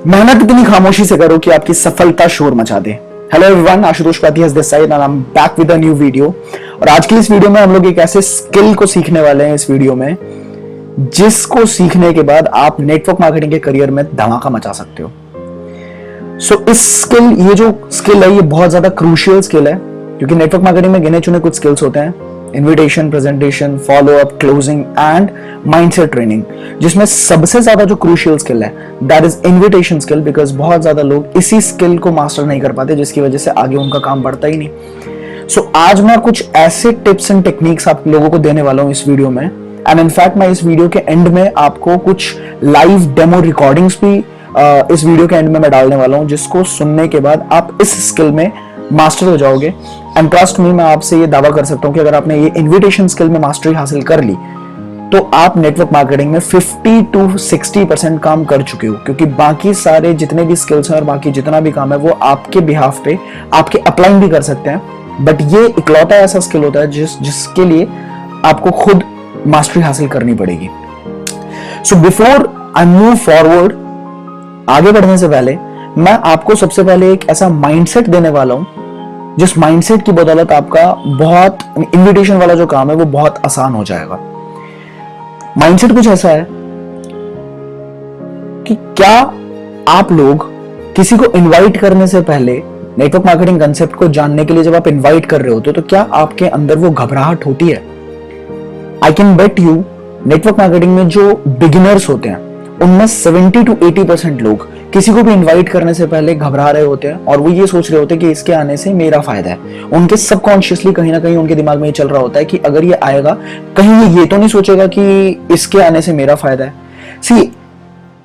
मेहनत इतनी खामोशी से करो कि आपकी सफलता शोर मचा दे। हेलो एवरीवन, आशुतोष पाती this side and I am back with a new video. और आज की इस वीडियो में हम लोग एक ऐसे स्किल को सीखने वाले हैं इस वीडियो में, जिसको सीखने के बाद आप नेटवर्क मार्केटिंग के करियर में धमाका मचा सकते हो। ये जो स्किल है ये बहुत ज्यादा क्रूशियल स्किल है, क्योंकि नेटवर्क मार्केटिंग में गिने चुने कुछ स्किल्स होते हैं: invitation, presentation, follow up, closing and mindset training. जिसमें सबसे ज्यादा जो क्रूशियल स्किल है that is invitation skill, because बहुत ज्यादा लोग इसी स्किल को मास्टर नहीं कर पाते, जिसकी वजह से आगे उनका काम बढ़ता ही नहीं। आज मैं कुछ ऐसे टिप्स एंड टेक्निक्स आप लोगों को देने वाला हूं इस वीडियो में, एंड इनफैक्ट मैं इस वीडियो के एंड में आपको कुछ लाइव डेमो रिकॉर्डिंग्स भी इस वीडियो के एंड में मैं डालने वाला हूं, जिसको सुनने के बाद आप इस स्किल में मास्टर हो जाओगे। एंड ट्रस्ट मी, मैं आपसे ये दावा कर सकता हूं कि अगर आपने ये इन्विटेशन स्किल में मास्टरी हासिल कर ली तो आप नेटवर्क मार्केटिंग में 50 to 60% काम कर चुके हो, क्योंकि बाकी सारे जितने भी स्किल्स हैं और बाकी जितना भी काम है वो आपके बिहाफ पे आपके अप्लाइन भी कर सकते हैं। बट ये इकलौता ऐसा स्किल होता है जिसके लिए आपको खुद मास्टरी हासिल करनी पड़ेगी। So before I move forward, आगे बढ़ने से पहले मैं आपको सबसे पहले एक ऐसा माइंडसेट देने वाला हूं जिस माइंडसेट की बदौलत आपका बहुत इन्विटेशन वाला जो काम है वो बहुत आसान हो जाएगा। माइंडसेट कुछ ऐसा है कि क्या आप लोग किसी को इनवाइट करने से पहले, नेटवर्क मार्केटिंग कंसेप्ट को जानने के लिए जब आप इनवाइट कर रहे होते हो, तो क्या आपके अंदर वो घबराहट होती है? I can bet you, network marketing में जो बिगिनर्स होते हैं उनमें 70 to 80% लोग किसी को भी इनवाइट करने से पहले घबरा रहे होते हैं, और वो ये सोच रहे होते हैं कि इसके आने से मेरा फायदा है। उनके सबकॉन्शियसली कहीं ना कहीं उनके दिमाग में ये चल रहा होता है कि अगर ये आएगा, कहीं ये तो नहीं सोचेगा कि इसके आने से मेरा फायदा है। See,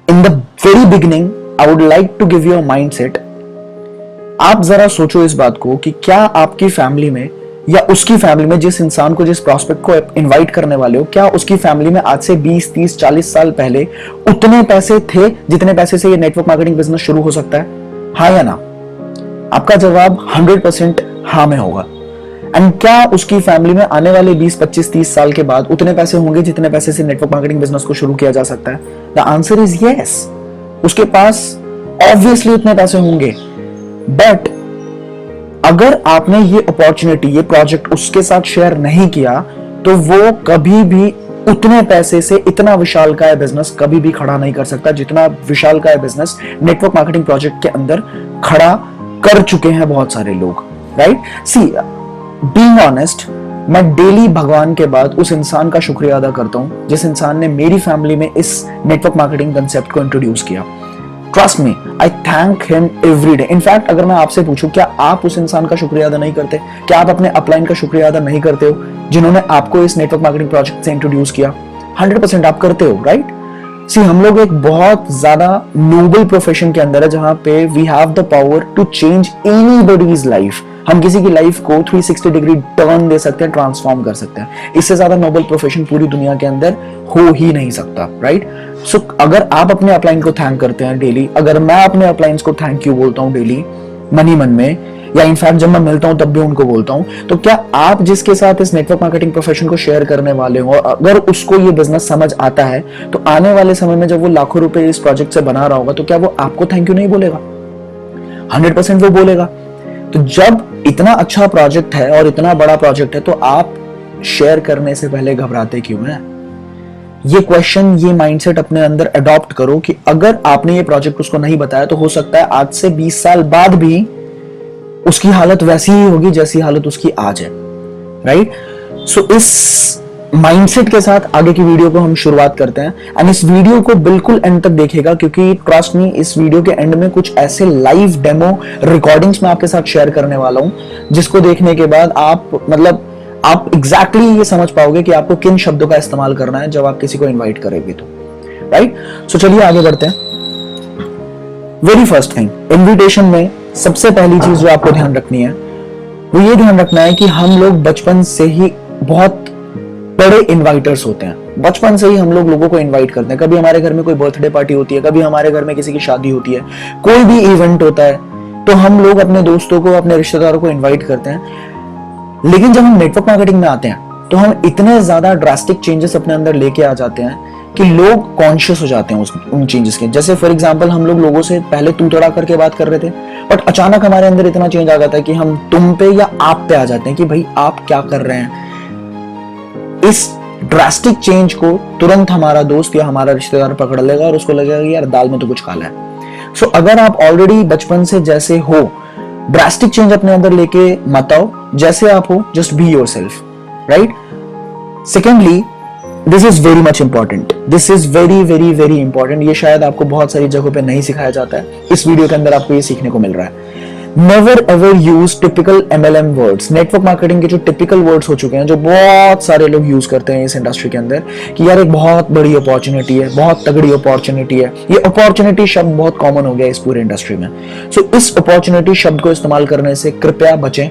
in the very beginning I would like to give you a mindset. आप जरा सोचो इस बात को कि क्या आपकी फैमिली में या उसकी फैमिली में, जिस इंसान को, जिस प्रॉस्पेक्ट को इनवाइट करने वाले हो, क्या उसकी फैमिली में आज से 20, 30, 40 साल पहले उतने पैसे थे जितने पैसे से ये नेटवर्क मार्केटिंग बिजनेस शुरू हो सकता है? हाँ या ना? आपका जवाब 100% हाँ में होगा। एंड क्या उसकी फैमिली में आने वाले 20, 25, 30 साल के बाद उतने पैसे होंगे जितने पैसे से नेटवर्क मार्केटिंग बिजनेस को शुरू किया जा सकता है? The answer is yes. उसके पास ऑब्वियसली उतने पैसे होंगे, बट अगर आपने ये अपॉर्चुनिटी, ये प्रोजेक्ट उसके साथ शेयर नहीं किया तो वो कभी भी उतने पैसे से इतना विशालकाय बिजनेस कभी भी खड़ा नहीं कर सकता जितना विशालकाय बिजनेस नेटवर्क मार्केटिंग प्रोजेक्ट के अंदर खड़ा कर चुके हैं बहुत सारे लोग, राइट? सी, बीइंग ऑनेस्ट, मैं डेली भगवान के बाद उस इंसान का शुक्रिया अदा करता हूं जिस इंसान ने मेरी फैमिली में इस नेटवर्क मार्केटिंग कंसेप्ट को इंट्रोड्यूस किया। ट्रस्ट मी, आई thank him every day. In fact अगर मैं आपसे पूछूं, क्या आप उस इंसान का शुक्रिया अदा नहीं करते? क्या आप अपने अपलाइन का शुक्रिया अदा नहीं करते हो जिन्होंने आपको इस नेटवर्क मार्केटिंग प्रोजेक्ट से इंट्रोड्यूस किया? 100% आप करते हो, राइट? सी, हम लोग एक बहुत ज्यादा नोबल प्रोफेशन के अंदर है जहां पे we have the power to change anybody's life. हम किसी की लाइफ को 360 डिग्री टर्न दे सकते हैं, ट्रांसफॉर्म कर सकते हैं। इससे ज्यादा नोबल प्रोफेशन पूरी दुनिया के अंदर हो ही नहीं सकता, राइट? सो अगर आप अपने अपलाइन को थैंक करते हैं डेली, अगर मैं अपने अपलाइंस को थैंक यू बोलता हूं डेली मन ही मन में, या इनफैक्ट जब मैं मिलता हूं तब भी उनको बोलता हूं, तो क्या आप जिसके साथ इस नेटवर्क मार्केटिंग प्रोफेशन को शेयर करने वाले हो, अगर उसको ये बिजनेस समझ आता है तो आने वाले समय में जब वो लाखों रुपए इस प्रोजेक्ट से बना रहा होगा, तो क्या वो आपको थैंक यू नहीं बोलेगा? 100% वो बोलेगा। तो जब इतना अच्छा प्रोजेक्ट है और इतना बड़ा प्रोजेक्ट है, तो आप शेयर करने से पहले घबराते क्यों हैं? ये क्वेश्चन, ये माइंडसेट अपने अंदर अडॉप्ट करो कि अगर आपने ये प्रोजेक्ट उसको नहीं बताया तो हो सकता है आज से 20 साल बाद भी उसकी हालत वैसी ही होगी जैसी हालत उसकी आज है, राइट? सो इस माइंडसेट के साथ आगे की वीडियो को हम शुरुआत करते हैं। एंड इस वीडियो को बिल्कुल एंड तक देखिएगा, क्योंकि ट्रस्ट मी, इस वीडियो के एंड में कुछ ऐसे लाइव डेमो रिकॉर्डिंग्स मैं आपके साथ शेयर करने वाला हूं जिसको देखने के बाद आप एग्जैक्टली ये समझ पाओगे कि आपको किन शब्दों का इस्तेमाल करना है जब आप किसी को इन्वाइट करेंगे तो, राइट? सो चलिए आगे बढ़ते हैं। वेरी फर्स्ट थिंग, इन्विटेशन में सबसे पहली चीज जो आपको ध्यान रखनी है वो ये ध्यान रखना है कि हम लोग बचपन से ही बहुत बड़े इनवाइटर्स होते हैं। बचपन से ही हम लोग लोगों को इनवाइट करते हैं। कभी हमारे घर में कोई बर्थडे पार्टी होती है, कभी हमारे घर में किसी की शादी होती है, कोई भी इवेंट होता है तो हम लोग अपने दोस्तों को, अपने रिश्तेदारों को इनवाइट करते हैं। लेकिन जब हम नेटवर्क मार्केटिंग में आते हैं तो हम इतने ज्यादा ड्रास्टिक चेंजेस अपने अंदर लेके आ जाते हैं कि लोग कॉन्शियस हो जाते हैं उन चेंजेस के। जैसे फॉर एग्जांपल हम लोगों से पहले तू तड़ा करके बात कर रहे थे, बट अचानक हमारे अंदर इतना चेंज आ जाता है कि हम तुम पे या आप पे आ जाते हैं कि भाई आप क्या कर रहे हैं। इस ड्रास्टिक चेंज को तुरंत हमारा दोस्त या हमारा रिश्तेदार पकड़ लेगा और उसको लगेगा कि यार दाल में तो कुछ काला है। सो अगर आप ऑलरेडी बचपन से जैसे हो, ड्रास्टिक चेंज अपने अंदर लेके मत आओ, जैसे आप हो just be yourself, right. Secondly, this is very much important, this is very very very important. ये शायद आपको बहुत सारी जगहों पे नहीं सिखाया जाता है, इस वीडियो के अंदर आपको ये सीखने को मिल रहा है। Never ever use typical MLM words. Network marketing के जो टिपिकल वर्ड्स हो चुके हैं, जो बहुत सारे लोग यूज करते हैं इस इंडस्ट्री के अंदर, कि यार एक बहुत बड़ी अपॉर्चुनिटी है, बहुत तगड़ी अपॉर्चुनिटी है। ये अपॉर्चुनिटी शब्द बहुत कॉमन हो गया इस पूरे इंडस्ट्री में। सो इस अपॉर्चुनिटी शब्द को इस्तेमाल करने से कृपया बचें।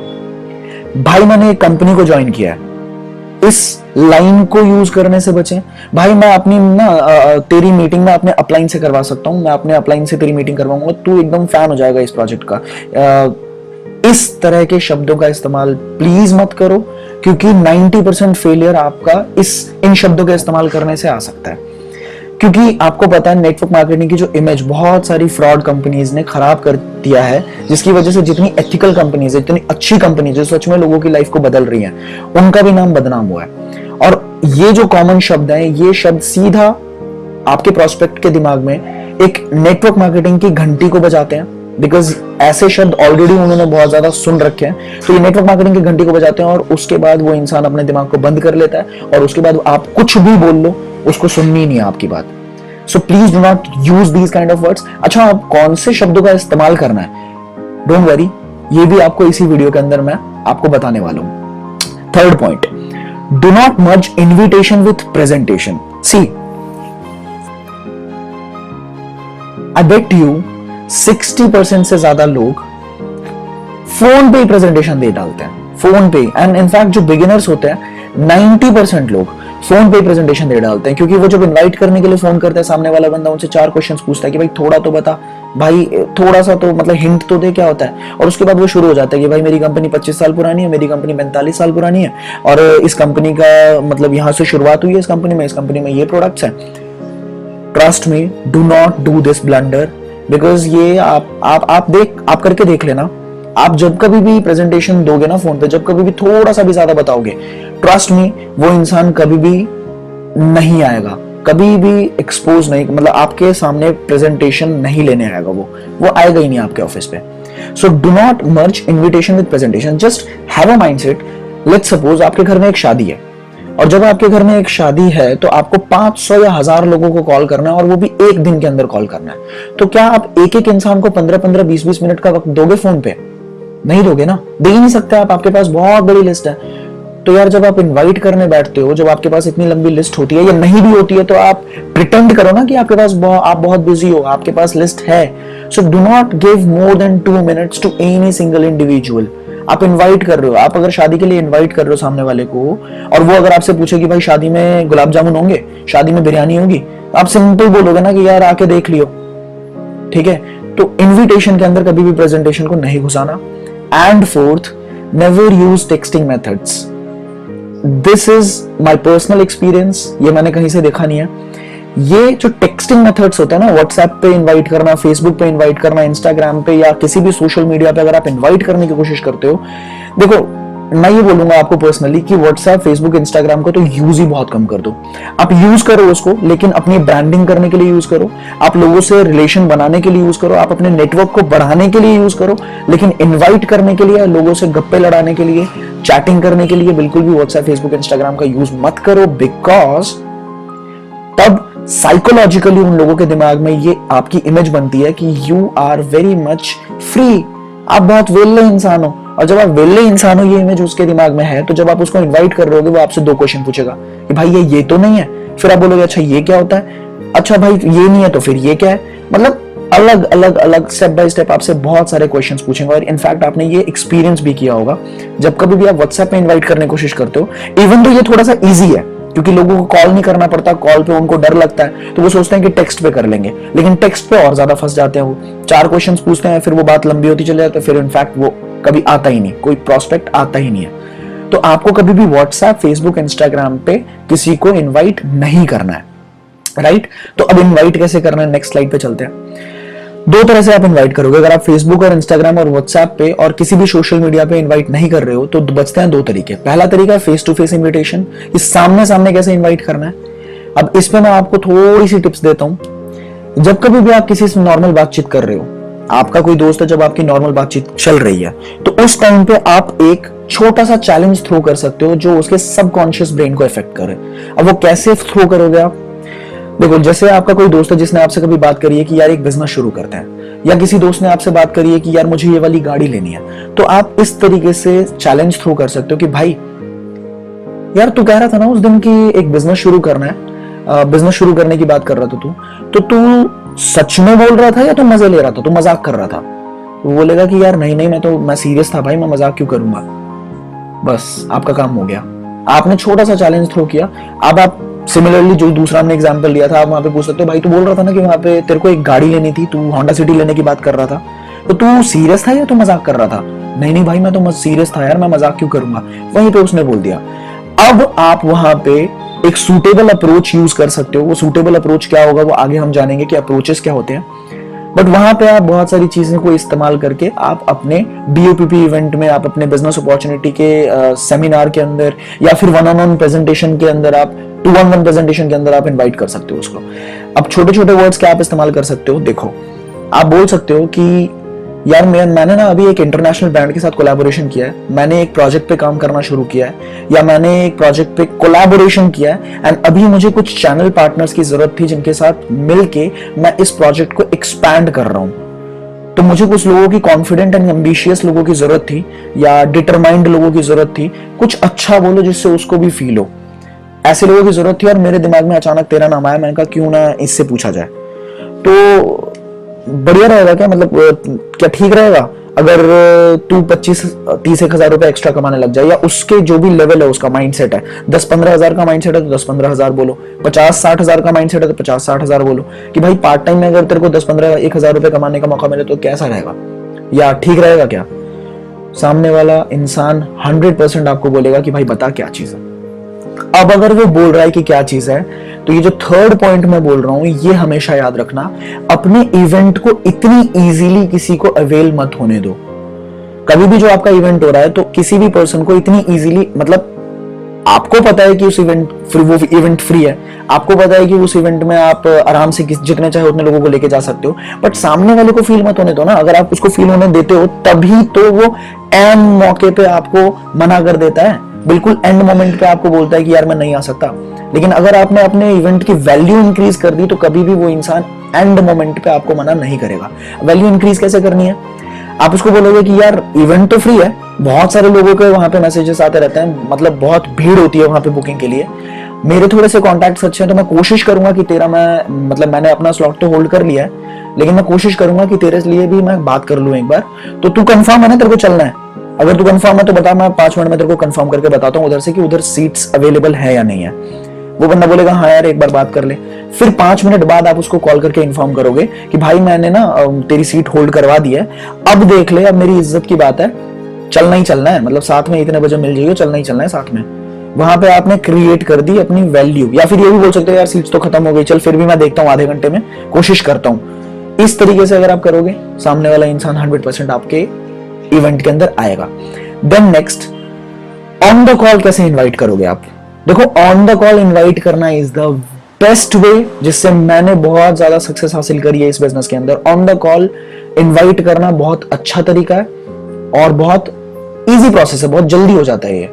भाई मैंने एक कंपनी को ज्वाइन किया है, इस लाइन को यूज करने से बचें। भाई मैं अपनी तेरी मीटिंग में अपने अपलाइन से करवा सकता हूं, मैं अपने अपलाइन से तेरी मीटिंग करवाऊंगा, तू एकदम फैन हो जाएगा इस प्रोजेक्ट का। इस तरह के शब्दों का इस्तेमाल प्लीज मत करो, क्योंकि 90% फेलियर आपका इन शब्दों के इस्तेमाल करने से आ सकता है। क्योंकि आपको पता है नेटवर्क मार्केटिंग की जो इमेज बहुत सारी फ्रॉड कंपनीज ने खराब कर दिया है, जिसकी वजह से जितनी एथिकल कंपनीज है, जितनी अच्छी कंपनीज है, सच में लोगों की लाइफ को बदल रही हैं, उनका भी नाम बदनाम हुआ है। और ये जो कॉमन शब्द है, ये शब्द सीधा आपके प्रोस्पेक्ट के दिमाग में एक नेटवर्क मार्केटिंग की घंटी को बजाते हैं, बिकॉज ऐसे शब्द ऑलरेडी उन्होंने बहुत ज्यादा सुन रखे हैं। तो ये नेटवर्क मार्केटिंग की घंटी को बजाते हैं और उसके बाद वो इंसान अपने दिमाग को बंद कर लेता है और उसके बाद आप कुछ भी बोल लो, उसको सुननी नहीं है आपकी बात। So please do not use these kind of words. अच्छा, आप कौन से शब्दों का इस्तेमाल करना है, डोंट वरी, ये भी आपको इसी वीडियो के अंदर मैं आपको बताने वाला हूं। Third point, do not merge invitation with presentation. See, I bet you 60% से ज्यादा लोग फोन पे ही प्रेजेंटेशन दे डालते हैं, फोन पे। एंड इनफैक्ट जो बिगिनर्स होते हैं 90% लोग फोन पे प्रेजेंटेशन दे डालते हैं, क्योंकि वो जब इनवाइट करने के लिए फोन करते हैं, सामने वाला बंदा उनसे 4 क्वेश्चंस पूछता है कि भाई थोड़ा तो बता, भाई थोड़ा सा तो मतलब हिंट तो दे क्या होता है। और उसके बाद वो शुरू हो जाता है कि भाई मेरी कंपनी 25 साल पुरानी है, मेरी कंपनी 45 साल पुरानी है, और इस कंपनी का मतलब यहां से शुरुआत हुई है, इस कंपनी में ये प्रोडक्ट्स हैं। Trust me, do not do this blunder, because ये आप करके देख लेना। आप जब कभी भी प्रेजेंटेशन दोगे ना फोन पे, जब कभी भी थोड़ा सा भी ज्यादा बताओगे, ट्रस्ट मी, वो इंसान कभी भी नहीं आएगा, कभी भी एक्सपोज नहीं, मतलब आपके सामने प्रेजेंटेशन नहीं लेने आएगा, वो आएगा ही नहीं आपके ऑफिस पे। सो do not merge invitation with presentation, just have a mindset. Let's suppose आपके घर में एक शादी है, और जब आपके घर में एक शादी है तो आपको 500 या 1000 लोगों को कॉल करना है, और वो भी एक दिन के अंदर कॉल करना है। तो क्या आप एक एक इंसान को 15-15, 20-20 मिनट का वक्त दोगे फोन पे? नहीं दोगे ना, दे ही नहीं सकते आप, आपके पास बहुत बड़ी लिस्ट है। तो यार जब आप इनवाइट करने बैठते हो, जब आपके पास इतनी लंबी लिस्ट होती है या नहीं भी होती है, तो आप प्रिटेंड करो ना कि आपके पास आप बहुत बिजी हो, आपके पास लिस्ट है। So do not give more than 2 minutes to any single individual. आप इनवाइट कर रहे हो, आप अगर शादी के लिए इनवाइट कर रहे हो सामने वाले को, और वो अगर आपसे पूछे कि भाई शादी में गुलाब जामुन होंगे, शादी में बिरयानी होगी, तो आप सिंपल बोलोगे ना कि यार आके देख लियो, ठीक है। तो इनविटेशन के अंदर कभी भी प्रेजेंटेशन को नहीं घुसाना। And fourth, never use texting methods. This is my personal experience, ये मैंने कहीं से देखा नहीं है। ये जो टेक्सटिंग मेथड्स होते हैं ना, व्हाट्सएप पे इनवाइट करना, फेसबुक पे इनवाइट करना, इंस्टाग्राम पे या किसी भी सोशल मीडिया पे अगर आप इनवाइट करने की कोशिश करते हो, देखो मैं ये बोलूंगा आपको पर्सनली कि व्हाट्सएप, फेसबुक, इंस्टाग्राम को तो यूज ही बहुत कम कर दो। आप यूज करो उसको, लेकिन अपनी ब्रांडिंग करने के लिए यूज करो, आप लोगों से रिलेशन बनाने के लिए यूज करो, आप अपने नेटवर्क को बढ़ाने के लिए यूज करो, लेकिन इनवाइट करने के लिए, लोगों से गप्पे लड़ाने के लिए, चैटिंग करने के लिए बिल्कुल भी व्हाट्सएप, फेसबुक, इंस्टाग्राम का यूज मत करो। बिकॉज तब साइकोलॉजिकली उन लोगों के दिमाग में ये आपकी इमेज बनती है कि you are very much free, आप बहुत वेले इंसान हो। और जब आप वेले इंसान हो, ये इमेज उसके दिमाग में है, तो जब आप उसको इनवाइट कर रहे होगे, वो आपसे 2 क्वेश्चन पूछेगा कि भाई ये तो नहीं है। फिर आप बोलोगे अच्छा ये क्या होता है, अच्छा भाई ये नहीं है तो फिर ये क्या है। मतलब अलग अलग अलग स्टेप बाय स्टेप आपसे बहुत सारे क्वेश्चंस पूछेंगे। और इनफैक्ट आपने ये एक्सपीरियंस भी किया होगा, जब कभी भी आप व्हाट्सएप पे इनवाइट करने की कोशिश करते हो, इवन तो ये थोड़ा सा इजी है क्योंकि लोगों को कॉल नहीं करना पड़ता, कॉल पे उनको डर लगता है, तो वो सोचते हैं कि टेक्स्ट पे कर लेंगे, लेकिन टेक्स्ट पे और ज्यादा फंस जाते हैं। वो 4 क्वेश्चंस पूछते हैं, फिर वो बात लंबी होती चली जाती है, फिर इनफैक्ट वो कभी आता ही नहीं, कोई प्रोस्पेक्ट आता ही नहीं है। तो आपको कभी भी व्हाट्सएप, फेसबुक, इंस्टाग्राम पे किसी को इनवाइट नहीं करना है। राइट? तो अब इनवाइट कैसे करना है, नेक्स्ट स्लाइड पे चलते हैं। दो तरह से आप इनवाइट करोगे। अगर आप फेसबुक और इंस्टाग्राम और व्हाट्सएप पे और किसी भी सोशल मीडिया पे इनवाइट नहीं कर रहे हो तो बचते हैं दो तरीके। पहला तरीका है फेस टू फेस इनविटेशन, कि सामने सामने कैसे इनवाइट करना है। अब इस पे मैं आपको थोड़ी सी टिप्स देता हूं। जब कभी भी आप किसी से नॉर्मल बातचीत कर रहे हो, आपका कोई दोस्त है, जब आपकी नॉर्मल बातचीत चल रही है, तो उस टाइम पे आप एक छोटा सा चैलेंज थ्रो कर सकते हो जो उसके सबकॉन्शियस ब्रेन को इफेक्ट करे। अब वो कैसे थ्रो करोगे आप? देखो, जैसे आपका कोई दोस्त है जिसने आपसे कभी बात करी है कि यार एक बिजनेस शुरू करते हैं, या किसी दोस्त ने आपसे बात करी है कि यार मुझे ये वाली गाड़ी लेनी है, तो आप इस तरीके से चैलेंज थ्रो कर सकते हो कि भाई यार तू कह रहा था ना उस दिन कि एक बिजनेस शुरू करना है, बिजनेस शुरू करने की बात कर रहा था तो तू सच में बोल रहा था या तू मजे ले रहा था, तू मजाक कर रहा था? वो बोलेगा कि यार नहीं नहीं, मैं सीरियस था भाई, मैं मजाक क्यों करूंगा। बस आपका काम हो गया, आपने छोटा सा चैलेंज थ्रो किया। अब आप सिमिलरली जो दूसरा हमने एग्जांपल लिया था, आप वहां पे पूछ सकते हो भाई तू बोल रहा था ना कि वहां पे तेरे को एक गाड़ी लेनी थी, तू होंडा सिटी लेने की बात कर रहा था, तो तू सीरियस था या तू मजाक कर रहा था? नहीं नहीं भाई, मैं तो सीरियस था यार, मैं मजाक क्यों करूंगा। वहीं पे उसने बोल दिया। अब आप वहां पे एक सूटेबल अप्रोच यूज कर सकते हो। वो सूटेबल अप्रोच क्या होगा वो आगे हम जानेंगे कि अप्रोचेस क्या होते हैं, बट वहां पे आप बहुत सारी चीजें को इस्तेमाल करके आप अपने BOPP इवेंट में, आप अपने बिजनेस अपॉर्चुनिटी के सेमिनार के अंदर, या फिर वन ऑन वन प्रेजेंटेशन के अंदर, आप 2-on-1 प्रेजेंटेशन के अंदर आप इनवाइट कर सकते हो उसको। अब छोटे छोटे वर्ड्स क्या आप इस्तेमाल कर सकते हो, देखो आप बोल सकते हो कि यार मैंने ना अभी एक इंटरनेशनल ब्रांड के साथ कोलैबोरेशन किया है, मैंने एक प्रोजेक्ट पे काम करना शुरू किया है, या मैंने एक प्रोजेक्ट पे कोलैबोरेशन किया है, एंड अभी मुझे कुछ चैनल पार्टनर्स की जरूरत थी जिनके साथ मिलके मैं इस प्रोजेक्ट को एक्सपैंड कर रहा हूं। तो मुझे कुछ लोगों की कॉन्फिडेंट एंड एम्बिशियस लोगों की जरूरत थी, या डिटरमाइंड लोगों की जरूरत थी। कुछ अच्छा बोलो जिससे उसको भी फील हो, ऐसे लोगों की जरूरत थी। और मेरे दिमाग में अचानक तेरा नाम आया, मैंने कहा क्यों ना इससे पूछा जाए। तो बढ़िया रहेगा क्या, मतलब क्या ठीक रहेगा अगर तू 25-30 हजार रुपए एक्स्ट्रा कमाने लग जाए, या उसके जो भी लेवल है उसका माइंडसेट है, 10-15 हजार का माइंडसेट है तो 10-15 हजार बोलो, 50-60 हजार का माइंडसेट है तो 50-60 हजार बोलो, कि भाई पार्ट टाइम में अगर तेरे को 10-15-1 हजार रुपए कमाने का मौका मिले तो कैसा रहेगा, या ठीक रहेगा क्या? सामने वाला इंसान 100% आपको बोलेगा कि भाई बता क्या चीज है। अब अगर वो बोल रहा है कि क्या चीज है, तो ये जो थर्ड पॉइंट मैं बोल रहा हूं ये हमेशा याद रखना, अपने इवेंट को इतनी इजीली किसी को अवेल मत होने दो। कभी भी जो आपका इवेंट हो रहा है तो किसी भी पर्सन को इतनी इजीली, मतलब आपको पता है कि उस वो इवेंट फ्री है, आपको पता है कि उस इवेंट में आप आराम से जितने चाहे उतने लोगों को लेके जा सकते हो, बट सामने वाले को फील मत होने दो ना। अगर आप उसको फील होने देते हो तभी तो वो एन मौके पे आपको मना कर देता है, बिल्कुल एंड मोमेंट पे आपको बोलता है कि यार मैं नहीं आ सकता। लेकिन अगर आपने अपने इवेंट की वैल्यू इंक्रीज कर दी तो कभी भी वो इंसान एंड मोमेंट पे आपको मना नहीं करेगा। वैल्यू इंक्रीज कैसे करनी है? आप उसको बोलोगे कि यार इवेंट तो फ्री है, बहुत सारे लोगों के वहां पे मैसेजेस आते रहते हैं, मतलब बहुत भीड़ होती है वहां पे बुकिंग के लिए, मेरे थोड़े से कॉन्टैक्ट्स अच्छे हैं तो मैं कोशिश करूंगा कि तेरा मैंने अपना स्लॉट तो होल्ड कर लिया है, लेकिन मैं कोशिश करूंगा कि तेरे लिए भी मैं बात कर लूं एक बार। तो तू कंफर्म है ना, तेरे को चलना है? अगर तू कंफर्म है तो बता, मैं 5 मिनट में तेरे को कंफर्म करके बताता हूँ उधर से कि उधर सीट्स अवेलेबल है या नहीं है। वो बंदा बोलेगा हाँ यार एक बार बात कर ले। फिर 5 मिनट बाद आप उसको कॉल करके इन्फॉर्म करोगे कि भाई मैंने ना तेरी सीट होल्ड करवा दी है, अब देख ले, अब मेरी इज्जत की बात है, चलना ही चलना है, मतलब साथ में इतने बजे मिल जाइए, चलना ही चलना है साथ में। वहां पे आपने क्रिएट कर दी अपनी वैल्यू। या फिर ये भी बोल सकते हो यार सीट्स तो खत्म हो गई, चल फिर भी मैं देखता हूँ, आधे घंटे में कोशिश करता हूँ। इस तरीके से अगर आप करोगे सामने वाला इंसान 100% आपके इवेंट के अंदर आएगा। Then next, on the call कैसे इनवाइट करोगे आप? देखो ऑन द कॉल इनवाइट करना इज द बेस्ट वे, जिससे मैंने बहुत ज्यादा सक्सेस हासिल करी है इस बिजनेस के अंदर। ऑन द कॉल इनवाइट करना बहुत अच्छा तरीका है और बहुत इजी प्रोसेस है, बहुत जल्दी हो जाता है ये।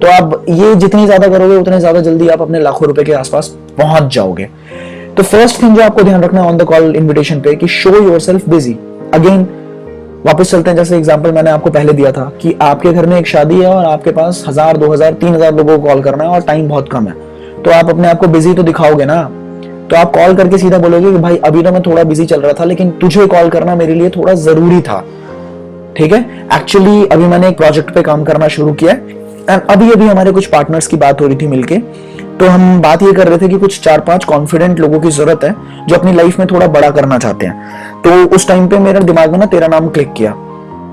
तो आप ये जितनी ज्यादा करोगे उतने ज्यादा जल्दी आप अपने लाखों रुपए के आसपास पहुंच जाओगे। तो फर्स्ट थिंग जो आपको ध्यान रखना है ऑन द कॉल इन्विटेशन पे कि शो योरसेल्फ बिजी। अगेन वापस चलते हैं, जैसे एग्जांपल मैंने आपको पहले दिया था कि आपके घर में एक शादी है और आपके पास 1000, 2000, 3000 लोगों को कॉल करना है और टाइम बहुत कम है, तो आप अपने आप को बिजी तो दिखाओगे ना। तो आप कॉल करके सीधा बोलोगे कि भाई अभी तो मैं थोड़ा बिजी चल रहा था, लेकिन तुझे कॉल करना मेरे लिए थोड़ा जरूरी था, ठीक है। एक्चुअली अभी मैंने एक प्रोजेक्ट पे काम करना शुरू किया है एंड अभी अभी हमारे कुछ पार्टनर्स की बात हो रही थी मिलके, तो हम बात ये कर रहे थे कि कुछ 4-5 कॉन्फिडेंट लोगों की जरूरत है जो अपनी लाइफ में थोड़ा बड़ा करना चाहते हैं। तो उस टाइम पे मेरे दिमाग में ना तेरा नाम क्लिक किया।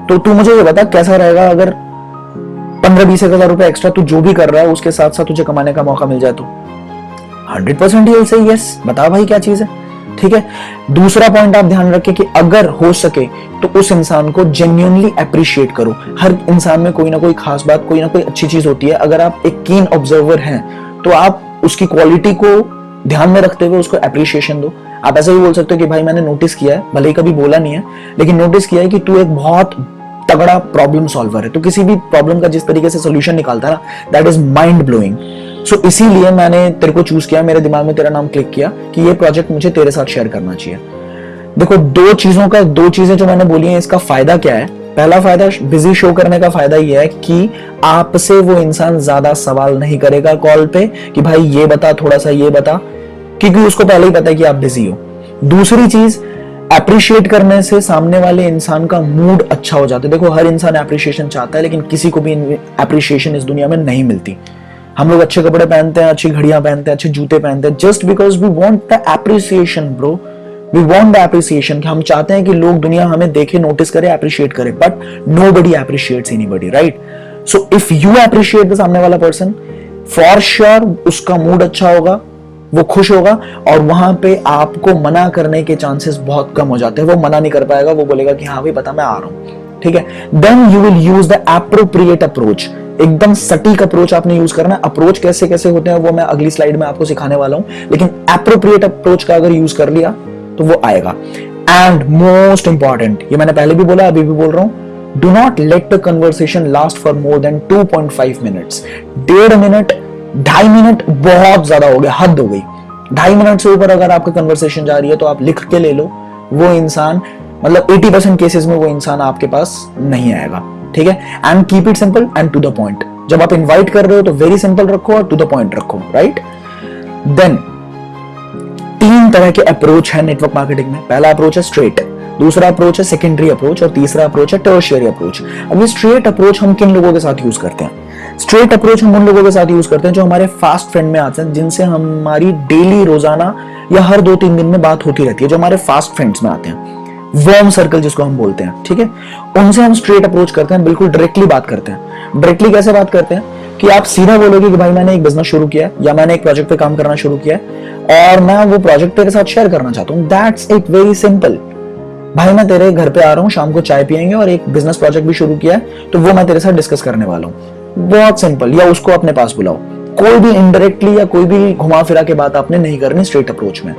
तो तू मुझे ये बता कैसा रहेगा अगर 15-20 हजार रुपए एक्स्ट्रा तू जो भी कर रहा है उसके साथ साथ तुझे कमाने का मौका मिल जाए? तो 100% ही से यस, बता भाई क्या चीज है। ठीक है, दूसरा पॉइंट आप ध्यान रखें कि अगर हो सके तो उस इंसान को जेन्युइनली अप्रिशिएट करो। हर इंसान में कोई ना कोई खास बात, कोई ना कोई अच्छी चीज होती है। अगर आप एक कीन ऑब्जर्वर हैं तो आप उसकी क्वालिटी को ध्यान में रखते हुए उसको अप्रिशिएशन दो। आप ऐसे भी बोल सकते हो कि भाई मैंने नोटिस किया है, भले ही कभी बोला नहीं है, लेकिन नोटिस किया है कि तू एक बहुत तगड़ा प्रॉब्लम सॉल्वर है। तो किसी भी प्रॉब्लम का जिस तरीके से सोल्यूशन निकालता है ना, दैट इज माइंड ब्लोइंग। सो इसीलिए मैंने तेरे को चूज किया, मेरे दिमाग में तेरा नाम क्लिक किया कि ये प्रोजेक्ट मुझे तेरे साथ शेयर करना चाहिए। देखो दो चीजें जो मैंने बोली हैं, इसका फायदा क्या है। पहला फायदा बिजी शो करने का फायदा यह है कि आपसे वो इंसान ज्यादा सवाल नहीं करेगा कॉल पे कि भाई ये बता, थोड़ा सा ये बता, क्योंकि उसको पहले ही पता है कि आप बिजी हो। दूसरी चीज, अप्रिशिएट करने से सामने वाले इंसान का मूड अच्छा हो जाता है। देखो हर इंसान अप्रिशिएशन चाहता है, लेकिन किसी को भी अप्रिशिएशन इस दुनिया में नहीं मिलती। हम लोग अच्छे कपड़े पहनते हैं, अच्छी घड़ियां पहनते हैं, अच्छे जूते पहनते हैं, just because we want the appreciation bro, we want the appreciation. हम चाहते हैं कि लोग, दुनिया हमें देखे, नोटिस करे, अप्रिशिएट करे, but nobody appreciates anybody, right. So if you appreciate the सामने वाला पर्सन, फॉर श्योर उसका मूड अच्छा होगा, वो खुश होगा, और वहां पे आपको मना करने के चांसेस बहुत कम हो जाते हैं। वो मना नहीं कर पाएगा, वो बोलेगा कि हाँ भाई बता, मैं आ रहा हूं। ठीक है, then you will use the appropriate approach. एकदम सटीक अप्रोच आपने यूज करना है। अप्रोच कैसे कैसे होते हैं वो मैं अगली स्लाइड में आपको सिखाने वाला हूं, लेकिन एप्रोप्रिएट अप्रोच का अगर यूज कर लिया तो वो आएगा। एंड मोस्ट इंपॉर्टेंट, ये मैंने पहले भी बोला, अभी भी बोल रहा हूं, do not let the conversation last for more than 2.5 minutes. 1.5 minute, 2.5 minute बहुत ज्यादा हो गया, हद हो गई। 2.5 मिनट से ऊपर अगर आपकी कन्वर्सेशन जा रही है तो आप लिख के ले लो, वो इंसान, मतलब 80% केसेस में वो इंसान आपके पास नहीं आएगा। ठीक है, and keep it simple and to the point. जब आप इनवाइट कर रहे हो तो वेरी सिंपल रखो और टू द पॉइंट रखो, राइट। देन 3 तरह के अप्रोच है नेटवर्क मार्केटिंग में। पहला अप्रोच है स्ट्रेट, दूसरा अप्रोच है सेकेंडरी अप्रोच, और तीसरा अप्रोच है टर्शियरी अप्रोच। अब ये स्ट्रेट अप्रोच हम किन लोगों के साथ यूज करते हैं? स्ट्रेट अप्रोच हम उन लोगों के साथ यूज करते हैं जो हमारे फास्ट फ्रेंड में आते हैं, जिनसे हमारी डेली, रोजाना या हर 2-3 दिन में बात होती रहती है, जो हमारे फास्ट फ्रेंड्स में आते हैं, वार्म सर्कल जिसको हम बोलते हैं। ठीक है, उनसे हम स्ट्रेट अप्रोच करते हैं, बिल्कुल डायरेक्टली बात करते हैं। डायरेक्टली कैसे बात करते हैं कि आप सीधा बोलोगे कि भाई मैंने एक बिजनेस शुरू किया है, या मैंने एक प्रोजेक्ट पे काम करना शुरू किया है और मैं वो प्रोजेक्ट तेरे साथ शेयर करना चाहता हूं। That's it, very simple. भाई मैं तेरे घर पे आ रहा हूं, शाम को चाय पियेंगे और एक बिजनेस प्रोजेक्ट भी शुरू किया है, तो वो मैं तेरे साथ डिस्कस करने वाला हूं। बहुत सिंपल। या उसको अपने पास बुलाओ। कोई भी इनडायरेक्टली या कोई भी घुमा फिरा के बात आपने नहीं करनी स्ट्रेट अप्रोच में,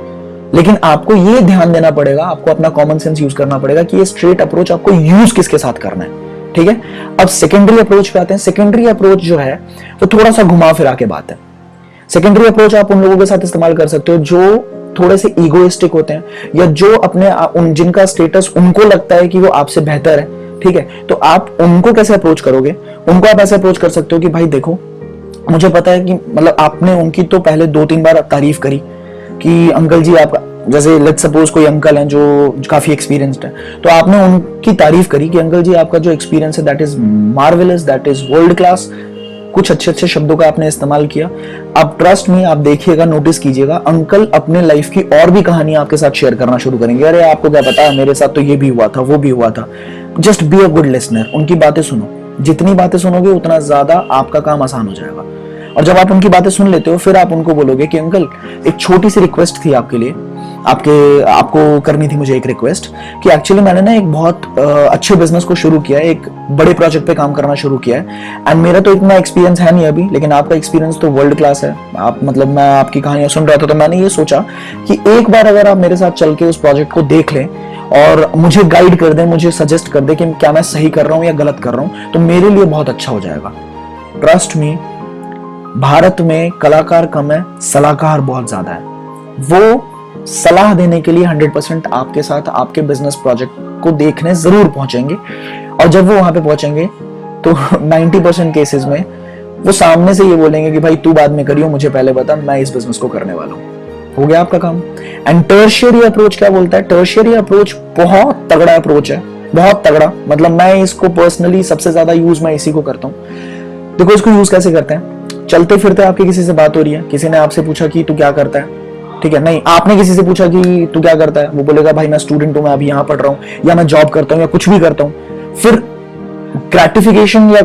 लेकिन आपको ये ध्यान देना पड़ेगा, आपको अपना कॉमन सेंस यूज करना पड़ेगा कि ये स्ट्रेट अप्रोच आपको यूज किसके साथ करना है। ठीक है, अब सेकेंडरी अप्रोच पे आते हैं। सेकेंडरी अप्रोच जो है वो थोड़ा सा घुमा फिरा के बात है। सेकेंडरी अप्रोच आप उन लोगों के साथ इस्तेमाल कर सकते हो जो थोड़े से ईगोइस्टिक होते हैं, या जो अपने जिनका स्टेटस उनको लगता है कि वो आपसे बेहतर है। ठीक है, तो आप उनको कैसे अप्रोच करोगे? उनको आप ऐसे अप्रोच कर सकते हो कि भाई देखो, मुझे पता है कि, मतलब आपने उनकी तो पहले 2-3 बार तारीफ करी कि अंकल जी आपका, जैसे लेट्स सपोज कोई अंकल हैं जो काफी एक्सपीरियंस्ड है, तो आपने उनकी तारीफ करी कि अंकल जी आपका जो एक्सपीरियंस है that is marvellous, that is world class. कुछ अच्छे अच्छे शब्दों का आपने इस्तेमाल किया। अब ट्रस्ट मी, आप देखिएगा, नोटिस कीजिएगा, अंकल अपने लाइफ की और भी कहानियां आपके साथ शेयर करना शुरू करेंगे। अरे आपको क्या पता है, मेरे साथ तो ये भी हुआ था, वो भी हुआ था। Just be a good listener, उनकी बातें सुनो। जितनी बातें सुनोगे उतना ज्यादा आपका काम आसान हो जाएगा। और जब आप उनकी बातें सुन लेते हो, फिर आप उनको बोलोगे कि अंकल एक छोटी सी रिक्वेस्ट थी आपके लिए, आपको करनी थी मुझे एक रिक्वेस्ट, कि एक्चुअली मैंने ना एक बहुत अच्छे बिजनेस को शुरू किया है, एक बड़े प्रोजेक्ट पे काम करना शुरू किया है, एंड मेरा तो इतना एक्सपीरियंस है नहीं अभी, लेकिन आपका एक्सपीरियंस तो वर्ल्ड क्लास है। आप, मतलब मैं आपकी कहानियां सुन रहा था तो मैंने ये सोचा कि एक बार अगर आप मेरे साथ चल के उस प्रोजेक्ट को देख लें और मुझे गाइड कर दें, मुझे सजेस्ट कर दें कि क्या मैं सही कर रहा हूं या गलत कर रहा हूं, तो मेरे लिए बहुत अच्छा हो जाएगा। ट्रस्ट मी, भारत में कलाकार कम है, सलाहकार बहुत ज्यादा है। वो सलाह देने के लिए 100% आपके साथ आपके बिजनेस प्रोजेक्ट को देखने जरूर पहुंचेंगे, और जब वो वहां पे पहुंचेंगे तो 90% केसेस में वो सामने से ये बोलेंगे कि भाई तू बाद में करियो, मुझे पहले बता, मैं इस बिजनेस को करने वाला हूं। हो गया आपका काम। एंड टर्शियरी अप्रोच क्या बोलता है? टर्शियरी अप्रोच बहुत तगड़ा अप्रोच है, बहुत तगड़ा। मतलब मैं इसको पर्सनली सबसे ज्यादा यूज मैं इसी को करता हूं। देखो इसको यूज कैसे करते हैं? चलते फिरते आपकी किसी से बात हो रही है, किसी ने आपसे पूछा कि तू क्या करता है, ठीक है, नहीं, आपने किसी से पूछा कि तू क्या करता है, वो बोलेगा भाई मैं स्टूडेंट हूं, मैं अभी यहां पढ़ रहा हूं, या मैं जॉब करता हूं, या कुछ भी करता हूं। फिर ग्रेटिफिकेशन या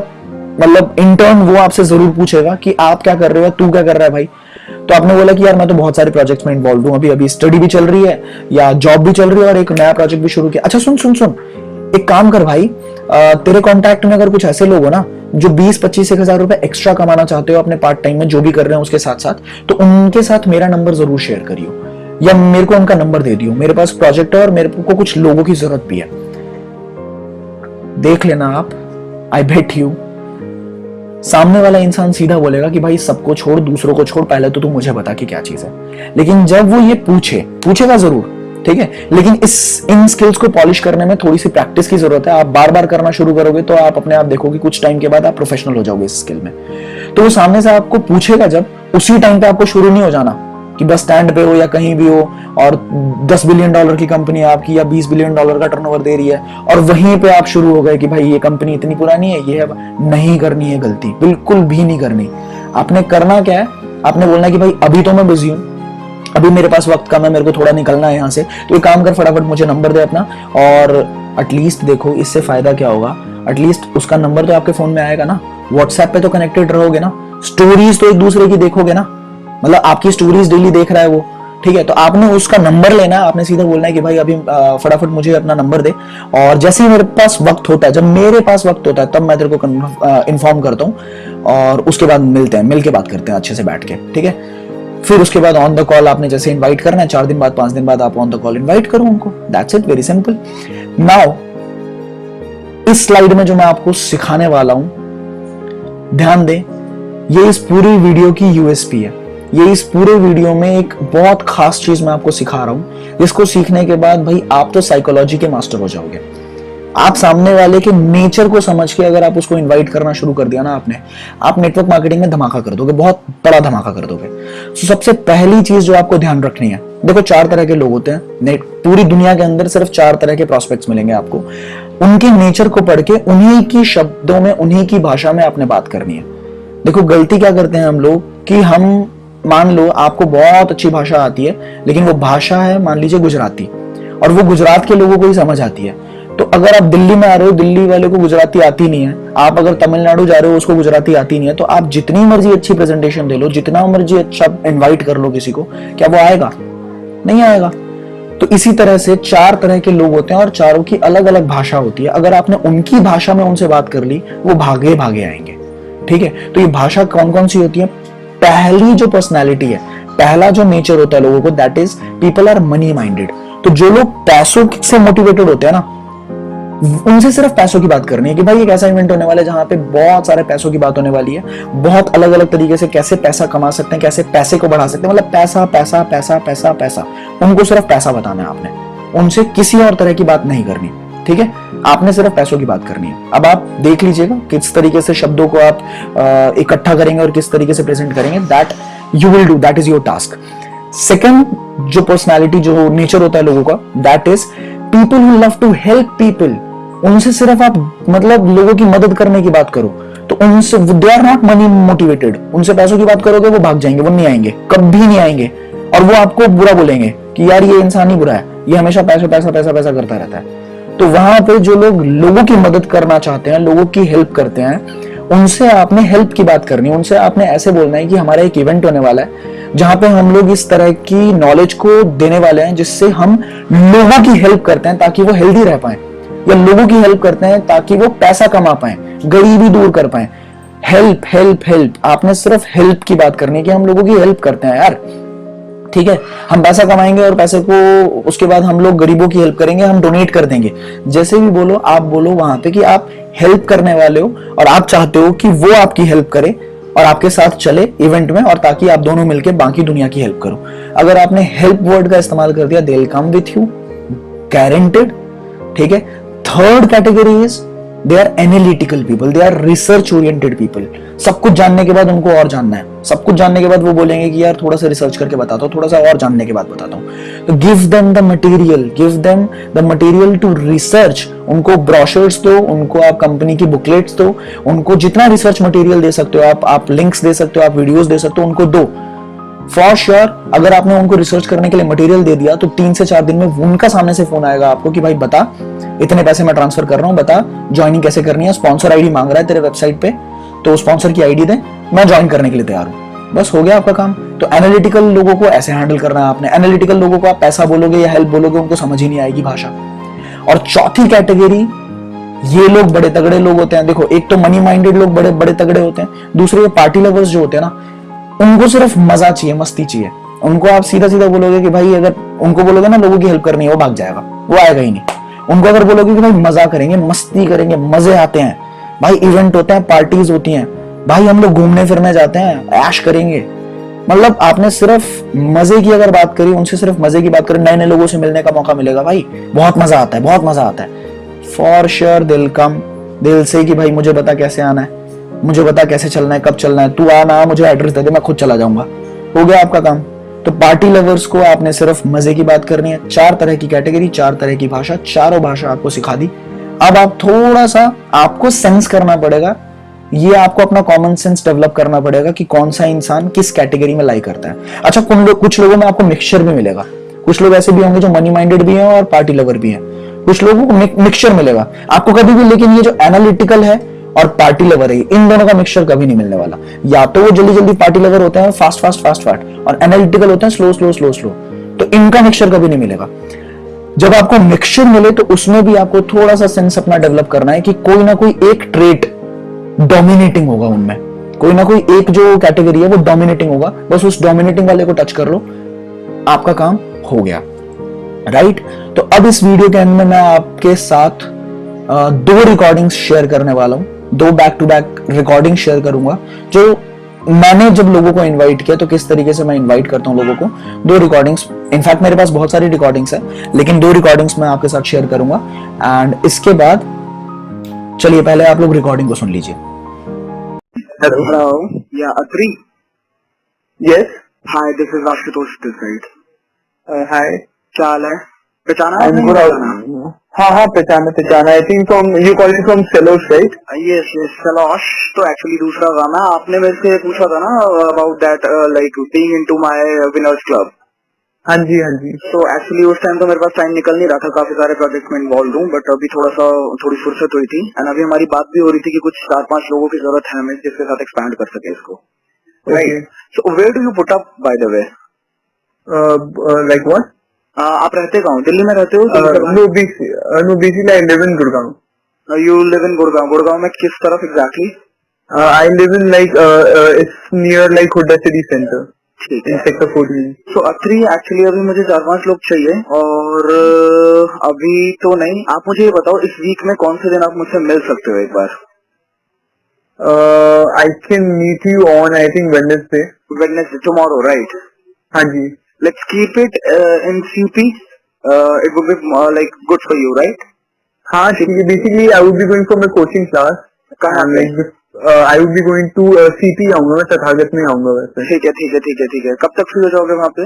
मतलब इंटर्न वो आपसे जरूर पूछेगा कि आप क्या कर रहे हो, तू क्या कर रहा है भाई। तो आपने बोला कि यार मैं तो बहुत सारे प्रोजेक्ट्स में इन्वॉल्व हूं, अभी अभी स्टडी भी चल रही है या जॉब भी चल रही है और एक नया प्रोजेक्ट भी शुरू किया। अच्छा सुन सुन सुन, एक काम कर भाई, तेरे कॉन्टैक्ट में अगर कुछ ऐसे लोग हो ना जो 20-25 हजार रुपए एक्स्ट्रा कमाना चाहते हो अपने पार्ट टाइम में जो भी कर रहे हैं उसके साथ साथ, तो उनके साथ मेरा नंबर जरूर शेयर करियो या मेरे को उनका नंबर दे दियो। मेरे पास प्रोजेक्ट है और मेरे को कुछ लोगों की जरूरत भी है, देख लेना आप। आई बेट यू सामने वाला इंसान सीधा बोलेगा कि भाई सबको छोड़, दूसरों को छोड़, पहले तो तू मुझे बता कि क्या चीज है। लेकिन जब वो ये पूछेगा जरूर, ठीक है, लेकिन इन स्किल्स को पॉलिश करने में थोड़ी सी प्रैक्टिस की जरूरत है। आप बार बार करना शुरू करोगे तो आप अपने आप देखोगे कुछ टाइम के बाद आप प्रोफेशनल हो जाओगे इस स्किल में। तो वो सामने से आपको पूछेगा जब, उसी टाइम पे आपको शुरू नहीं हो जाना कि बस स्टैंड पे हो या कहीं भी हो और $10 बिलियन की कंपनी आपकी या $20 बिलियन का टर्नओवर दे रही है और वहीं पे आप शुरू हो गए कि भाई ये कंपनी इतनी पुरानी है, ये है। नहीं करनी है गलती, बिल्कुल भी नहीं करनी। आपने करना क्या है, आपने बोलना है कि भाई अभी तो मैं बिजी हूं, अभी मेरे पास वक्त कम है, मेरे को थोड़ा निकलना है यहाँ से, तो एक काम कर, फटाफट मुझे नंबर दे अपना। और एटलीस्ट देखो इससे फायदा क्या होगा, एटलीस्ट उसका नंबर तो आपके फोन में आएगा ना, व्हाट्सएप पे तो कनेक्टेड रहोगे ना, स्टोरीज तो एक दूसरे की देखोगे ना, मतलब आपकी स्टोरीज डेली देख रहा है वो, ठीक है। तो आपने उसका नंबर लेना है, आपने सीधा बोलना है कि भाई अभी फटाफट मुझे अपना नंबर दे, और जैसे ही मेरे पास वक्त होता है, जब मेरे पास वक्त होता है तब मैं तेरे को इन्फॉर्म करता हूँ और उसके बाद मिलते हैं, मिल के बात करते हैं अच्छे से बैठ के, ठीक है। फिर उसके बाद ऑन द कॉल आपने जैसे इनवाइट करना है, 4 दिन बाद 5 दिन बाद आप ऑन द कॉल इनवाइट करो उनको, that's it, very simple. Now इस स्लाइड में जो मैं आपको सिखाने वाला हूं, ध्यान दें, ये इस पूरी वीडियो की यूएसपी है। ये इस पूरे वीडियो में एक बहुत खास चीज मैं आपको सिखा रहा हूं, जिसको सीखने के बाद भाई आप तो साइकोलॉजी के मास्टर हो जाओगे। आप सामने वाले के नेचर को समझ के अगर आप उसको इनवाइट करना शुरू कर दिया ना आपने, आप नेटवर्क मार्केटिंग में धमाका कर दोगे, बहुत बड़ा धमाका कर दोगे। तो सबसे पहली चीज जो आपको ध्यान रखनी है, देखो 4 तरह के लोग होते हैं पूरी दुनिया के अंदर, सिर्फ 4 तरह के प्रोस्पेक्ट्स मिलेंगे आपको। उनके नेचर को पढ़ के उन्हीं की शब्दों में, उन्हीं की भाषा में आपने बात करनी है। देखो गलती क्या करते हैं हम लोग कि हम, मान लो आपको बहुत अच्छी भाषा आती है, लेकिन वो भाषा है मान लीजिए गुजराती, और वो गुजरात के लोगों को ही समझ आती है। तो अगर आप दिल्ली में आ रहे हो, दिल्ली वाले को गुजराती आती नहीं है, आप अगर तमिलनाडु जा रहे हो उसको गुजराती आती नहीं है, तो आप जितनी मर्जी अच्छी प्रेजेंटेशन दे लो, जितना मर्जी अच्छा इनवाइट कर लो किसी को, क्या वो आएगा? नहीं आएगा। तो इसी तरह से 4 तरह के लोग होते हैं और चारों की अलग अलग भाषा होती है। अगर आपने उनकी भाषा में उनसे बात कर ली, वो भागे भागे आएंगे, ठीक है। तो ये भाषा कौन कौन सी होती है? पहली जो पर्सनैलिटी है, पहला जो नेचर होता है लोगों को, that is people are money minded. तो जो लोग पैसों से मोटिवेटेड होते हैं ना, उनसे सिर्फ पैसों की बात करनी है कि भाई एक ऐसा इवेंट होने वाला है जहां पे बहुत सारे पैसों की बात होने वाली है, बहुत अलग अलग तरीके से कैसे पैसा कमा सकते हैं, कैसे पैसे को बढ़ा सकते हैं, मतलब पैसा पैसा पैसा पैसा पैसा, उनको सिर्फ पैसा बताना है आपने, उनसे किसी और तरह की बात नहीं करनी, ठीक है। आपने सिर्फ पैसों की बात करनी है। अब आप देख लीजिएगा किस तरीके से शब्दों को आप इकट्ठा करेंगे और किस तरीके से प्रेजेंट करेंगे, that you will do, that is your task. Second जो पर्सनैलिटी, जो नेचर होता है लोगों का, that is people who love to help people. उनसे सिर्फ आप मतलब लोगों की मदद करने की बात करो, तो उनसे, they are not money motivated. उनसे पैसों की बात करोगे वो भाग जाएंगे, वो नहीं आएंगे, कभी नहीं आएंगे, और वो आपको बुरा बोलेंगे कि यार ये इंसान ही बुरा है, ये हमेशा पैसा पैसा पैसा पैसा करता रहता है। तो वहां पे जो लोग लोगों की मदद करना चाहते हैं, लोगों की हेल्प करते हैं, उनसे आपने हेल्प की बात करनी है। उनसे आपने ऐसे बोलना है कि हमारा एक इवेंट होने वाला है जहां पे हम लोग इस तरह की नॉलेज को देने वाले हैं जिससे हम लोगों की हेल्प करते हैं ताकि वो हेल्दी रह पाए, या लोगों की हेल्प करते हैं ताकि वो पैसा कमा पाए, गरीबी दूर कर पाए। हेल्प हेल्प हेल्प, आपने सिर्फ हेल्प की बात करनी है कि हम लोगों की हेल्प करते हैं यार, ठीक है। हम पैसा कमाएंगे और पैसे को उसके बाद हम लोग गरीबों की हेल्प करेंगे, हम डोनेट कर देंगे। जैसे भी बोलो, आप बोलो वहां पे कि आप हेल्प करने वाले हो और आप चाहते हो कि वो आपकी हेल्प करे और आपके साथ चले इवेंट में, और ताकि आप दोनों मिलकर बाकी दुनिया की हेल्प करो। अगर आपने हेल्प वर्ड का इस्तेमाल कर दिया, they will come with you, guaranteed, ठीक है। Third category is they are analytical people, they are research oriented people. सब कुछ जानने के बाद उनको और जानना है, सब कुछ जानने के बाद वो बोलेंगे कि यार थोड़ा सा रिसर्च करके बताता हूँ, थोड़ा सा और जानने के बाद बताता हूँ। तो give them the material, give them the material to research. उनको ब्रोशर्स दो, उनको आप कंपनी की बुकलेट्स दो, उनको जितना रिसर्च मटेरियल दे सकते हो आप लिंक्स दे सकते हो, आप वीडियोस दे सकते हो, उनको दो। फॉर श्योर अगर आपने उनको रिसर्च करने के लिए मटेरियल दे दिया तो 3 से 4 दिन में उनका सामने से फोन आएगा आपको कि भाई बता, इतने पैसे मैं ट्रांसफर कर रहा हूं, बता ज्वाइनिंग कैसे करनी है, स्पॉन्सर आईडी मांग रहा है तेरे वेबसाइट पे, तो स्पॉन्सर की आईडी दे, मैं ज्वाइन करने के लिए तैयार हूं। बस हो गया आपका काम। तो एनालिटिकल लोगों को ऐसे हैंडल करना है आपने। एनालिटिकल लोगों को आप पैसा बोलोगे या हेल्प बोलोगे, उनको समझ ही नहीं आएगी भाषा। और चौथी कैटेगरी, ये लोग बड़े तगड़े लोग होते हैं। देखो, एक तो मनी माइंडेड लोग बड़े बड़े तगड़े होते हैं, दूसरे ये पार्टी लवर्स जो होते हैं ना, उनको सिर्फ मजा चाहिए, मस्ती चाहिए। उनको आप सीधा सीधा बोलोगे कि भाई, अगर उनको बोलोगे ना लोगों की हेल्प करनी है, वो भाग जाएगा, वो आएगा ही नहीं। उनको अगर बोलोगे कि भाई मजा करेंगे, मस्ती करेंगे, मजे आते हैं भाई, इवेंट होते हैं, पार्टीज होती हैं भाई, हम लोग घूमने फिरने जाते हैं, ऐश करेंगे, मतलब आपने सिर्फ मजे की अगर बात करी, उनसे सिर्फ मजे की बात करी, नए नए लोगों से मिलने का मौका मिलेगा भाई, बहुत मजा आता है, बहुत मजा आता है। फॉर श्योर दिल कम, दिल से कि भाई मुझे बता कैसे आना है, मुझे बता कैसे चलना है, कब चलना है, तू आना, मुझे एड्रेस दे दे, मैं खुद चला जाऊंगा, हो गया आपका काम। तो पार्टी लवर्स को आपने सिर्फ मजे की बात करनी है। 4 तरह की कैटेगरी, 4 तरह की भाषा, चारों भाषा आपको सिखा दी। अब आप थोड़ा सा, आपको सेंस करना पड़ेगा, ये आपको अपना कॉमन सेंस डेवलप करना पड़ेगा कि कौन सा इंसान किस कैटेगरी में लाई करता है। अच्छा, कुछ लोगों में आपको मिक्सचर भी मिलेगा, कुछ लोग ऐसे भी होंगे जो मनी माइंडेड भी हैं और पार्टी लवर भी हैं, कुछ लोगों को मिक्सचर मिलेगा आपको कभी भी। लेकिन ये जो एनालिटिकल है और पार्टी लवर है, इन दोनों का मिक्सचर कभी नहीं मिलने वाला। या तो वो जल्दी जल्दी पार्टी लवर होते हैं, फास्ट फास्ट फास्ट फास्ट, और एनालिटिकल होते हैं स्लो स्लो स्लो स्लो, तो इनका मिक्सचर कभी नहीं मिलेगा। जब आपको मिक्सचर मिले तो उसमें भी आपको थोड़ा सा सेंस अपना डेवलप करना है कि कोई ना कोई एक ट्रेट डोमिनेटिंग होगा उनमें, कोई ना कोई एक जो कैटेगरी है वो डोमिनेटिंग होगा, बस उस डोमिनेटिंग वाले को टच कर लो, आपका काम हो गया, राइट। तो अब इस वीडियो के अंदर मैं आपके साथ 2 रिकॉर्डिंग्स शेयर करने वाला हूं, 2 back to back recording share करूंगा, जो मैंने जब लोगों को इनवाइट किया, तो किस तरीके से मैं इनवाइट करता हूं लोगों को। 2 रिकॉर्डिंग्स, इनफैक्ट मेरे पास बहुत सारी रिकॉर्डिंग्स है, लेकिन 2 रिकॉर्डिंग्स मैं आपके साथ शेयर करूंगा। एंड इसके बाद चलिए पहले आप लोग रिकॉर्डिंग को सुन लीजिए। Hello. Yeah, Atri. Yes. Hi, this is Ashutosh this side. Hi. क्या हाल है? पहचाना है? I'm good. हाँ पहचाना। I think from you calling from Selosh, right? Yes, Selosh. तो actually दूसरा गाना आपने मेरे से पूछा था ना about that like being into my winners club. हाँ जी। तो एक्चुअली उस टाइम तो मेरे पास टाइम निकल नहीं रहा था, काफी सारे प्रोजेक्ट में इन्वॉल्व हूँ, बट अभी थोड़ी फुर्सत हुई थी, एंड अभी हमारी बात भी हो रही थी कि कुछ 4-5 लोगों की जरूरत है हमें जिसके साथ एक्सपैंड कर सके इसको, right. So where do you put up by the way? Like what? आप रहते कहाँ हो? दिल्ली में रहते हो? No, basically I live in Gurgaon. You live in Gurgaon? Gurgaon में किस तरफ exactly? I live in like it's near like Huda city centre. ठीक है। सो अत्री एक्चुअली अभी मुझे 4-5 लोग चाहिए, और अभी तो नहीं, आप मुझे ये बताओ इस वीक में कौन से दिन आप मुझसे मिल सकते हो एक बार? I can meet you on I think Wednesday tomorrow, right? हाँ जी। Let's keep it in CP, it would be like good for you, right? हाँ, basically I would be going for my coaching class. कहाँ? I would be going to CP आऊंगा, मैं तथागत में आऊंगा वैसे। ठीक है। कब तक फ्री हो जाओगे वहाँ पे?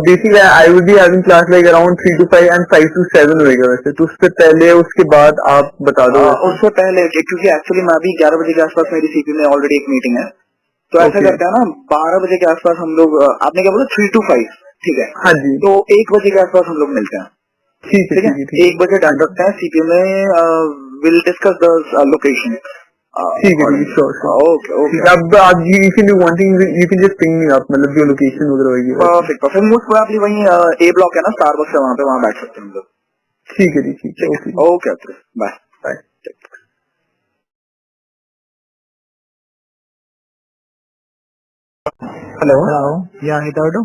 Basically I would be having class like around 3 to 5 and 5 to 7 होगा वैसे, तो उससे पहले उसके बाद आप बता दो। उससे पहले, क्योंकि एक्चुअली मैं अभी 11 बजे के आसपास मेरी सीपी में ऑलरेडी एक मीटिंग है, तो ऐसा करते हैं ना 12 बजे के आसपास हम लोग, आपने क्या बोला 3 to 5? ठीक है। हाँ जी। तो 1 बजे के आसपास हम लोग मिलते हैं। ठीक है। 1 बजे डन रखते हैं सीपी में, विल डिस्कस द लोकेशन। ठीक है, श्योर। ओके। अब आप you can do one thing, you can just ping me up, मतलब जो लोकेशन वगैरह होगी। परफेक्ट। मोस्ट प्रोबेबली वहीं ए ब्लॉक है ना, स्टारबक्स है वहाँ पे, वहाँ बैठ सकते हैं हम लोग। ठीक है जी। Okay, bye. हेलो। या हिताडो?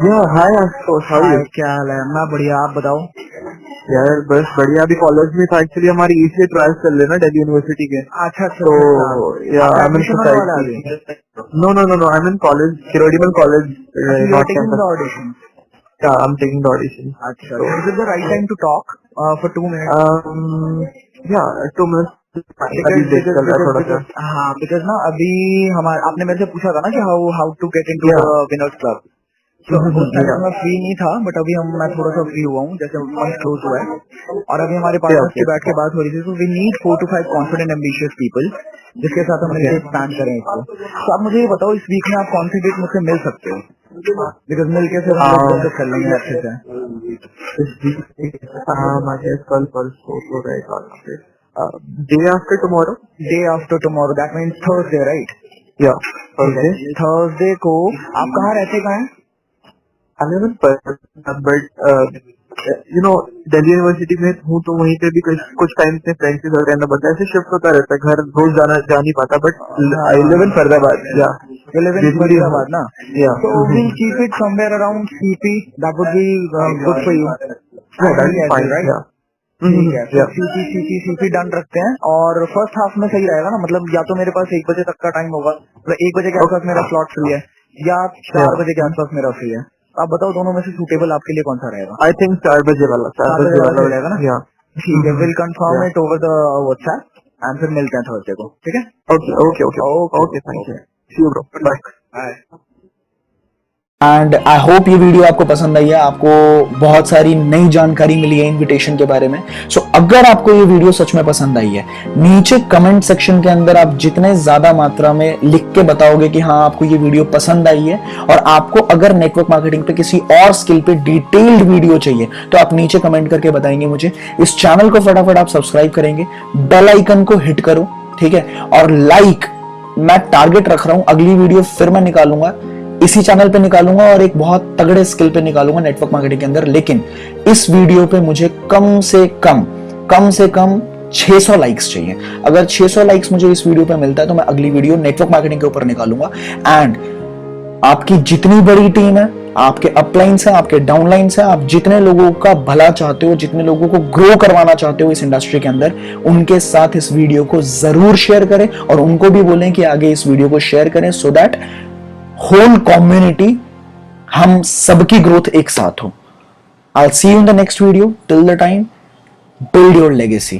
या हाय आशुतोष, हाउ आर यू? क्या हाल है? मैं बढ़िया, आप बताओ। यार बस बढ़िया, अभी कॉलेज में था एक्चुअली, हमारी ईसीए ट्रायल्स चल रहे ना दिल्ली यूनिवर्सिटी के। अच्छा। तो या I am in society. No, I am in college, Kirorimal college, not campus audition. Yeah, I'm taking the audition. अच्छा, so is it the right time to talk for 2 minutes? Yeah, 2 minutes. हाँ, because ना अभी आपने मेरे से पूछा था ना कि how to get into the winners club, तो उस टाइम मैं फ्री नहीं था, बट अभी मैं थोड़ा सा फ्री हुआ हूँ, जैसे मंथ क्लोज हुआ है, और अभी हमारे पार्टनर्स की बैठ के बात हो रही थी, तो we need 4 to 5 confident ambitious people जिसके साथ हम मिलकर एक्सपैंड करें इसको। तो आप मुझे ये बताओ इस वीक में आप कौन सी डेट मुझसे मिल सकते हो, बिकॉज मिलके फिर हम लोग डिस्कस कर लेंगे अच्छे से। Day after tomorrow, that means Thursday, right? या थर्सडे को आप कहाँ रहते कहाँ हैं? But you know Delhi university में हूँ तो वहीं पे भी कुछ टाइम से फ्रेंड्स के साथ रहना पड़ता है, ऐसे शिफ्ट होता रहता है, घर रोज जा नहीं पाता, बट आई लिव इन फरीदाबाद. या फरीदाबाद ना. या So we'll keep it somewhere around CP. That would be good for you. Fine. या ठीक है. CP डन रखते हैं. और फर्स्ट हाफ में सही रहेगा ना, मतलब या तो मेरे पास 1 बजे तक का टाइम होगा, मतलब 1 बजे के आसपास मेरा स्लॉट फ्री है, या 4 बजे के आसपास मेरा फ्री है. आप बताओ दोनों में से सूटेबल आपके लिए कौन सा रहेगा? आई थिंक 4 बजे वाला रहेगा ना. या ठीक है. Will confirm it over the WhatsApp and फिर मिलते हैं थर्सडे को. ठीक है. Okay okay okay okay thank you. See you bro. Bye. And I hope ये वीडियो आपको पसंद आई है, आपको बहुत सारी नई जानकारी मिली है इनविटेशन के बारे में. सो अगर आपको ये वीडियो सच में पसंद आई है, नीचे कमेंट सेक्शन के अंदर आप जितने ज्यादा मात्रा में लिख के बताओगे कि हाँ आपको ये वीडियो पसंद आई है, और आपको अगर नेटवर्क मार्केटिंग पे किसी और स्किल पे डिटेल्ड वीडियो चाहिए तो आप नीचे कमेंट करके बताएंगे मुझे. इस चैनल को फटाफट आप सब्सक्राइब करेंगे, बेल आइकन को हिट करो, ठीक है. और लाइक मैं टारगेट रख रहा हूं, अगली वीडियो फिर मैं निकालूंगा, इसी चैनल पे निकालूंगा और एक बहुत तगड़े स्किल पे निकालूंगा नेटवर्क मार्केटिंग के अंदर. लेकिन इस वीडियो पे मुझे कम से कम 600 लाइक्स चाहिए. अगर 600 लाइक्स मुझे इस वीडियो पे मिलता है तो मैं अगली वीडियो नेटवर्क मार्केटिंग के ऊपर निकालूंगा. एंड आपकी जितनी बड़ी टीम है, आपके अपलाइंस है, आपके डाउनलाइंस है, आप जितने लोगों का भला चाहते हो, जितने लोगों को ग्रो करवाना चाहते हो इस इंडस्ट्री के अंदर, उनके साथ इस वीडियो को जरूर शेयर करें और उनको भी बोलें कि आगे इस वीडियो को शेयर करें, सो दैट होल कम्युनिटी, हम सबकी ग्रोथ एक साथ हो. I'll see you in the next video. Till the time, build your legacy.